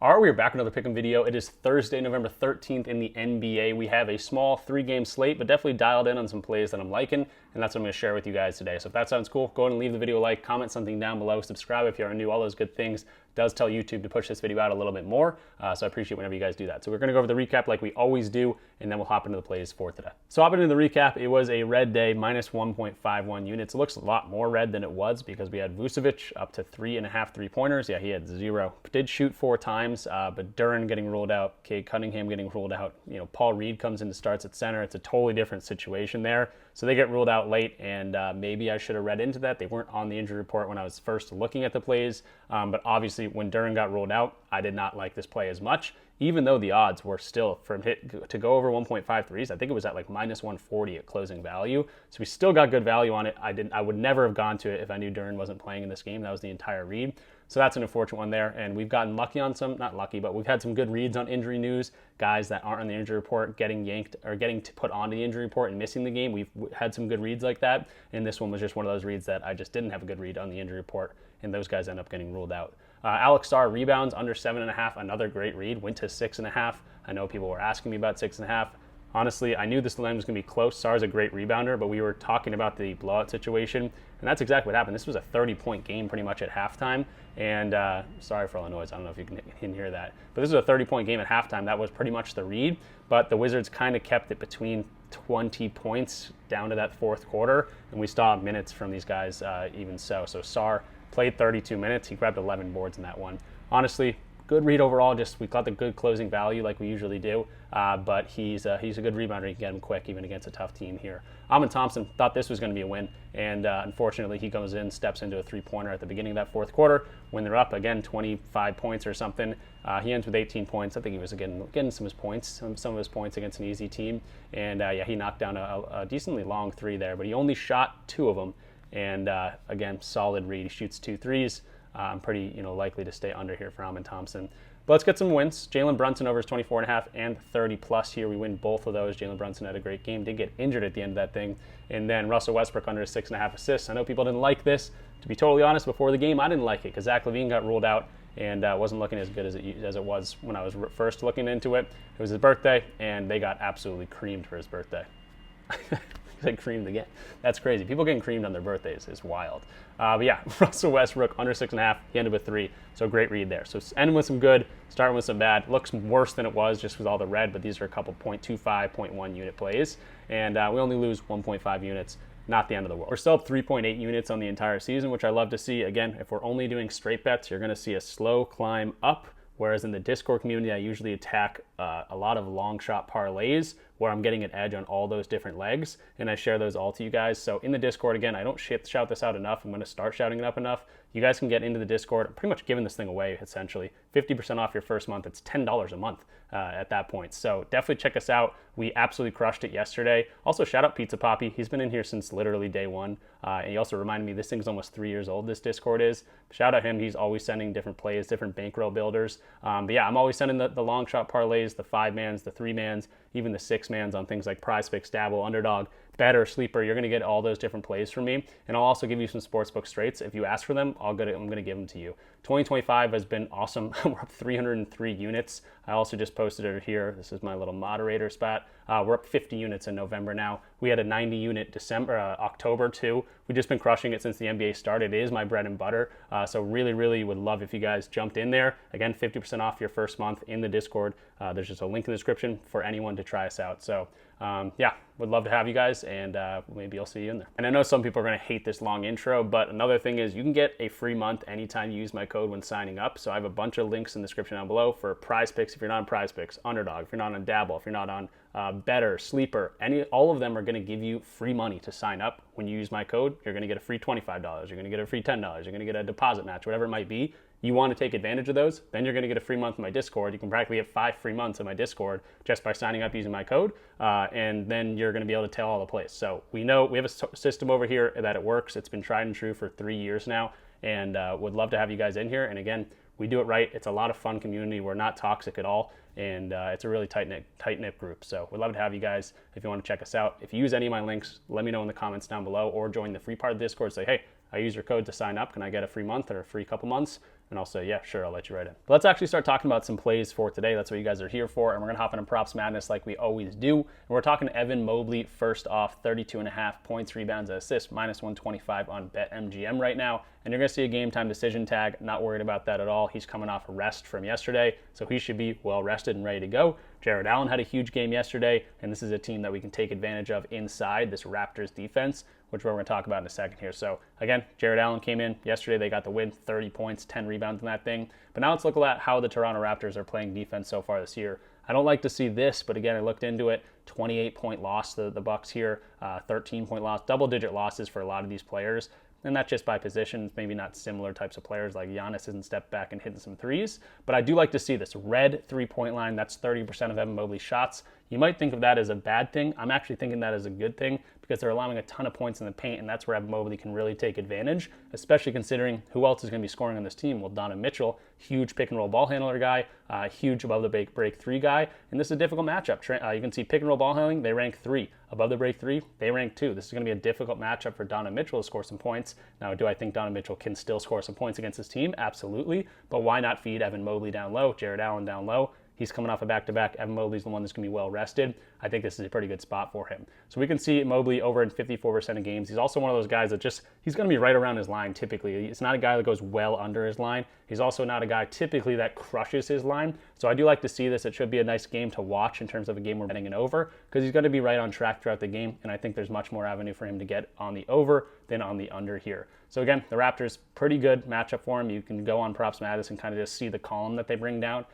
All right, we're back with another pick'em video. It is Thursday, November 13th in the NBA. We have a small 3-game slate, but definitely dialed in on some plays that I'm liking, and that's what I'm going to share with you guys today. So if that sounds cool, go ahead and leave the video a like, comment something down below, subscribe if you are new, all those good things. Does tell YouTube to push this video out a little bit more, so I appreciate whenever you guys do that. So we're going to go over the recap like we always do, and then we'll hop into the plays for today. So hopping into the recap, it was a red day, minus 1.51 units. It looks a lot more red than it was because we had Vucevic up to 3.5 3-pointers. Yeah, he had 0. Did shoot 4 times, but Duren getting ruled out, Cade Cunningham getting ruled out. You know, Paul Reed comes in and starts at center. It's a totally different situation there. So they get ruled out late, and maybe I should have read into that. They weren't on the injury report when I was first looking at the plays, but obviously when Duren got ruled out, I did not like this play as much, even though the odds were still for him to go over 1.53s. I think it was at like minus 140 at closing value. So we still got good value on it. I would never have gone to it if I knew Duren wasn't playing in this game. That was the entire read. So that's an unfortunate one there. And we've gotten lucky on some, not lucky, but we've had some good reads on injury news. Guys that aren't on the injury report getting yanked or getting to put onto the injury report and missing the game. We've had some good reads like that. And this one was just one of those reads that I just didn't have a good read on the injury report. And those guys end up getting ruled out. Alex Starr rebounds under 7.5, another great read, went to 6.5. I know people were asking me about 6.5. Honestly, I knew this line was going to be close. Starr's a great rebounder, but we were talking about the blowout situation, and that's exactly what happened. This was a 30-point game pretty much at halftime, and sorry for all the noise. I don't know if you can hear that, but this was a 30-point game at halftime. That was pretty much the read, but the Wizards kind of kept it between 20 points down to that fourth quarter, and we saw minutes from these guys even so. So Starr played 32 minutes. He grabbed 11 boards in that one. Honestly, good read overall. Just we got the good closing value like we usually do, but he's a good rebounder. You can get him quick even against a tough team here. Amin Thompson thought this was going to be a win, and unfortunately he comes in, steps into a 3-pointer at the beginning of that fourth quarter when they're up again 25 points or something. He ends with 18 points. I think he was getting some of his points against an easy team, and yeah, he knocked down a decently long 3 there, but he only shot 2 of them. And again, solid read. He shoots 2 threes. I'm pretty likely to stay under here for Amin Thompson. But let's get some wins. Jalen Brunson over his 24.5 and 30 plus here. We win both of those. Jalen Brunson had a great game. Did get injured at the end of that thing. And then Russell Westbrook under his 6.5 assists. I know people didn't like this. To be totally honest, before the game, I didn't like it because Zach LaVine got ruled out and wasn't looking as good as it was when I was first looking into it. It was his birthday, and they got absolutely creamed for his birthday. Like creamed again. That's crazy. People getting creamed on their birthdays is wild. But yeah, Russell Westbrook under 6.5. He ended with 3. So great read there. So ending with some good, starting with some bad. Looks worse than it was just with all the red, but these are a couple 0.25, 0.1 unit plays. And we only lose 1.5 units. Not the end of the world. We're still up 3.8 units on the entire season, which I love to see. Again, if we're only doing straight bets, you're going to see a slow climb up. Whereas in the Discord community, I usually attack a lot of long shot parlays where I'm getting an edge on all those different legs, and I share those all to you guys. So in the Discord, again, I don't shout this out enough. I'm going to start shouting it up enough. You guys can get into the Discord. I'm pretty much giving this thing away, essentially. 50% off your first month. It's $10 a month at that point. So definitely check us out. We absolutely crushed it yesterday. Also, shout out Pizza Poppy. He's been in here since literally day one. And he also reminded me this thing's almost 3 years old, this Discord is. Shout out him. He's always sending different plays, different bankroll builders. But yeah, I'm always sending the long shot parlays, the 5-mans, the 3-mans, even the 6-mans on things like PrizePicks, Dabble, Underdog, Betr, Sleeper. You're going to get all those different plays from me. And I'll also give you some sportsbook straights. If you ask for them, I'm going to give them to you. 2025 has been awesome. We're up 303 units. I also just posted it here. This is my little moderator spot. We're up 50 units in November now. We had a 90 unit October too. We've just been crushing it since the NBA started. It is my bread and butter. So really, really would love if you guys jumped in there. Again, 50% off your first month in the Discord. There's just a link in the description for anyone to try us out. So yeah, would love to have you guys, and maybe I'll see you in there. And I know some people are going to hate this long intro, but another thing is you can get a free month anytime you use my code when signing up. So I have a bunch of links in the description down below for PrizePicks if you're not on PrizePicks, Underdog if you're not on Dabble, if you're not on Betr, Sleeper, all of them are going to give you free money to sign up. When you use my code, you're going to get a free $25, you're going to get a free $10, you're going to get a deposit match, whatever it might be. You want to take advantage of those, then you're going to get a free month in my Discord. You can practically get 5 free months in my Discord just by signing up using my code, and then you're going to be able to tell all the plays. So we know we have a system over here that it works. It's been tried and true for 3 years now, and would love to have you guys in here. And again, we do it right. It's a lot of fun community. We're not toxic at all, and it's a really tight-knit group. So we'd love to have you guys if you want to check us out. If you use any of my links, let me know in the comments down below, or join the free part of the Discord. Say, hey, I use your code to sign up. Can I get a free month or a free couple months? And I'll say, yeah, sure, I'll let you right in. But let's actually start talking about some plays for today. That's what you guys are here for. And we're going to hop into Props Madness like we always do. And we're talking Evan Mobley first off, 32.5 points, rebounds, and assists, minus 125 on BetMGM right now. And you're going to see a game time decision tag. Not worried about that at all. He's coming off a rest from yesterday, so he should be well rested and ready to go. Jared Allen had a huge game yesterday, and this is a team that we can take advantage of inside this Raptors defense, which we're going to talk about in a second here. So again, Jared Allen came in yesterday. They got the win, 30 points, 10 rebounds in that thing. But now let's look at how the Toronto Raptors are playing defense so far this year. I don't like to see this, but again, I looked into it. 28-point loss to the Bucks here, 13-point loss, double-digit losses for a lot of these players. And that's just by position, maybe not similar types of players like Giannis isn't stepped back and hitting some threes. But I do like to see this red 3-point line. That's 30% of Evan Mobley's shots. You might think of that as a bad thing. I'm actually thinking that as a good thing because they're allowing a ton of points in the paint, and that's where Evan Mobley can really take advantage, especially considering who else is going to be scoring on this team. Well, Donovan Mitchell, huge pick-and-roll ball handler guy, huge above the break 3 guy, and this is a difficult matchup. You can see pick-and-roll ball handling, they rank 3. Above the break 3, they rank 2. This is going to be a difficult matchup for Donovan Mitchell to score some points. Now, do I think Donovan Mitchell can still score some points against his team? Absolutely, but why not feed Evan Mobley down low, Jared Allen down low? He's coming off a back-to-back. Evan Mobley's the one that's going to be well rested. I think this is a pretty good spot for him. So we can see Mobley over in 54% of games. He's also one of those guys that he's going to be right around his line typically. It's not a guy that goes well under his line. He's also not a guy typically that crushes his line. So I do like to see this. It should be a nice game to watch in terms of a game we're betting an over because he's going to be right on track throughout the game. And I think there's much more avenue for him to get on the over than on the under here. So again, the Raptors, pretty good matchup for him. You can go on Props Madness and kind of just see the column that they bring down.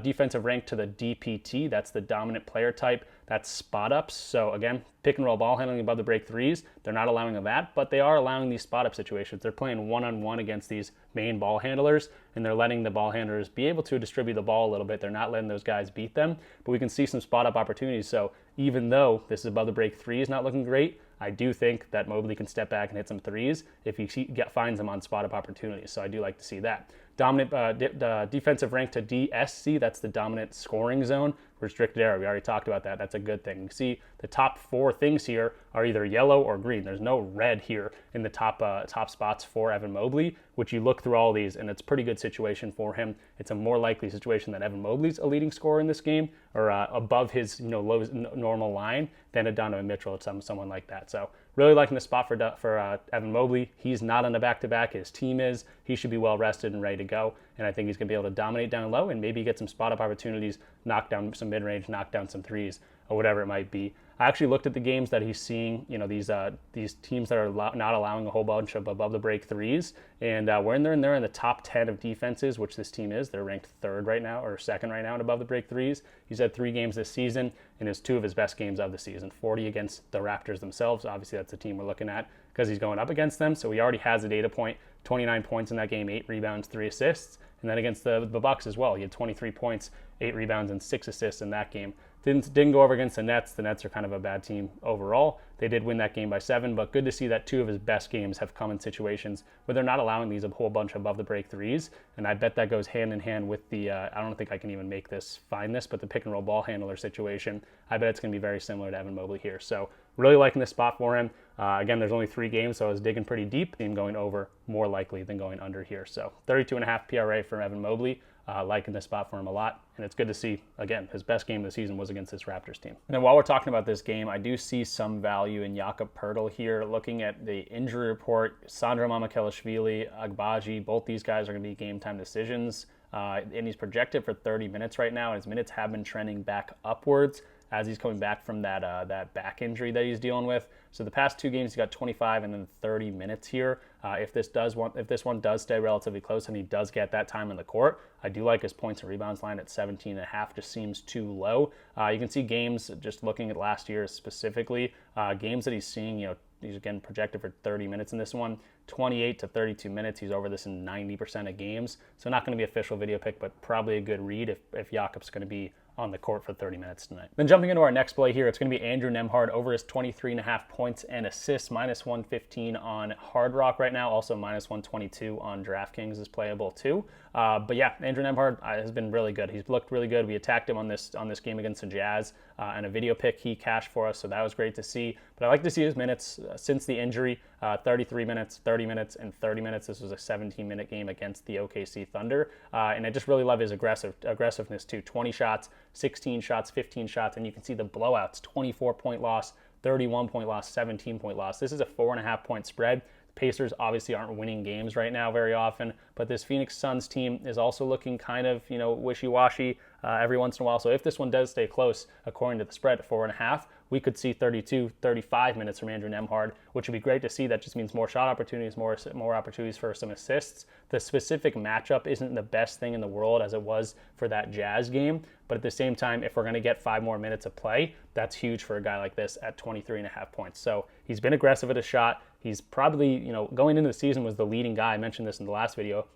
Defensive rank to the DPT, that's the dominant player type, that's spot ups. So again, pick and roll ball handling above the break 3s, they're not allowing that, but they are allowing these spot up situations. They're playing one-on-one against these main ball handlers, and they're letting the ball handlers be able to distribute the ball a little bit. They're not letting those guys beat them, but we can see some spot up opportunities. So even though this is above the break 3 is not looking great, I do think that Mobley can step back and hit some threes if he finds them on spot up opportunities. So I do like to see that. Dominant defensive rank to DSC, that's the dominant scoring zone. Restricted area, we already talked about that. That's a good thing. You see the top 4 things here are either yellow or green. There's no red here in the top spots for Evan Mobley, which you look through all these, and it's a pretty good situation for him. It's a more likely situation that Evan Mobley's a leading scorer in this game or above his normal line than a Donovan Mitchell or someone like that. So really liking the spot for Evan Mobley. He's not on the back-to-back. His team is. He should be well rested and ready to go. And I think he's going to be able to dominate down low and maybe get some spot-up opportunities, knock down some mid-range, knock down some threes, or whatever it might be. I actually looked at the games that he's seeing, these teams that are not allowing a whole bunch of above the break 3s, and when they're in the top 10 of defenses, which this team is, they're ranked 3rd right now or 2nd right now in above the break 3s. He's had 3 games this season, and it's 2 of his best games of the season. 40 against the Raptors themselves. Obviously, that's the team we're looking at because he's going up against them. So he already has a data point. 29 points in that game, 8 rebounds, 3 assists. And then against the Bucks as well, he had 23 points, 8 rebounds, and 6 assists in that game. Didn't go over against the Nets. The Nets are kind of a bad team overall. They did win that game by 7, but good to see that 2 of his best games have come in situations where they're not allowing these a whole bunch above the break 3s. And I bet that goes hand in hand with the, I don't think I can even find this, but the pick and roll ball handler situation. I bet it's going to be very similar to Evan Mobley here. So really liking this spot for him. Again, there's only 3 games, so I was digging pretty deep. Him going over more likely than going under here. So 32.5 PRA for Evan Mobley. Liking this spot for him a lot. And it's good to see, again, his best game of the season was against this Raptors team. And then while we're talking about this game, I do see some value in Jakob Poeltl here. Looking at the injury report, Sandro Mamukelashvili, Agbaji, both these guys are going to be game time decisions. And he's projected for 30 minutes right now. His minutes have been trending back upwards as he's coming back from that back injury that he's dealing with. So the past 2 games, he got 25 and then 30 minutes here. If this one does stay relatively close and he does get that time in the court, I do like his points and rebounds line at 17.5. Just seems too low. You can see games, just looking at last year specifically, games that he's seeing, he's again projected for 30 minutes in this one, 28 to 32 minutes. He's over this in 90% of games. So not going to be official video pick, but probably a good read if Jakob's going to be on the court for 30 minutes tonight. Then jumping into our next play here, it's going to be Andrew Nembhard over his 23.5 points and assists, minus 115 on Hard Rock right now, also minus 122 on DraftKings is playable too. But yeah, Andrew Nembhard has been really good. He's looked really good. We attacked him on this game against the Jazz, and a video pick he cashed for us, so that was great to see. But I like to see his minutes since the injury. 33 minutes, 30 minutes, and 30 minutes. This was a 17-minute game against the OKC Thunder. And I just really love his aggressiveness too. 20 shots, 16 shots, 15 shots, and you can see the blowouts, 24-point loss, 31-point loss, 17-point loss. This is a 4.5-point spread. Pacers obviously aren't winning games right now very often, but this Phoenix Suns team is also looking kind of, wishy-washy every once in a while. So if this one does stay close, according to the spread at 4.5, we could see 32, 35 minutes from Andrew Nembhard, which would be great to see. That just means more shot opportunities, more opportunities for some assists. The specific matchup isn't the best thing in the world as it was for that Jazz game, but at the same time, if we're going to get 5 more minutes of play, that's huge for a guy like this at 23.5 points. So he's been aggressive at his shot. He's probably, going into the season was the leading guy. I mentioned this in the last video,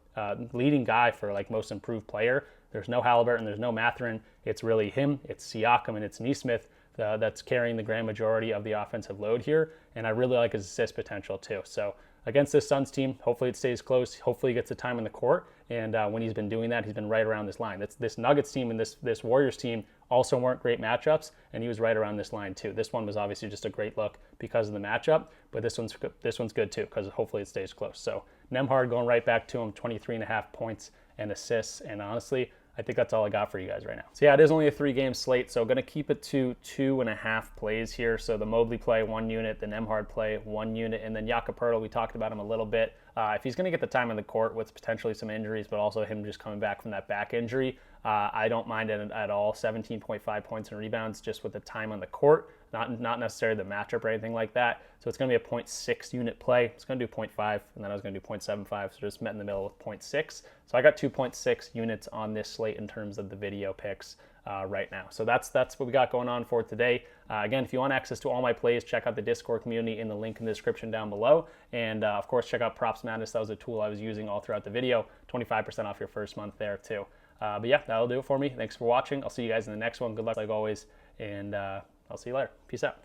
leading guy for like most improved player. There's no Halliburton, there's no Mathurin. It's really him, it's Siakam, and it's Nesmith that's carrying the grand majority of the offensive load here. And I really like his assist potential too. So against this Suns team, hopefully it stays close. Hopefully he gets the time on the court. And when he's been doing that, he's been right around this line. This Nuggets team and this Warriors team also weren't great matchups, and he was right around this line too. This one was obviously just a great look because of the matchup, but this one's good too because hopefully it stays close. So Nembhard going right back to him, 23.5 points and assists. And honestly, I think that's all I got for you guys right now. So yeah, it is only a 3-game slate, so going to keep it to 2.5 plays here. So the Mobley play, 1 unit, the Nembhard play, 1 unit, and then Jakob Poeltl, we talked about him a little bit. If he's going to get the time on the court with potentially some injuries, but also him just coming back from that back injury, I don't mind it at all. 17.5 points and rebounds just with the time on the court, not necessarily the matchup or anything like that. So it's going to be a 0.6 unit play. It's going to do 0.5, and then I was going to do 0.75, so just met in the middle with 0.6. So I got 2.6 units on this slate in terms of the video picks right now. So that's what we got going on for today. Again, if you want access to all my plays, check out the Discord community in the link in the description down below. And of course, check out Props Madness. That was a tool I was using all throughout the video. 25% off your first month there too. But yeah, that'll do it for me. Thanks for watching. I'll see you guys in the next one. Good luck like always, and I'll see you later. Peace out.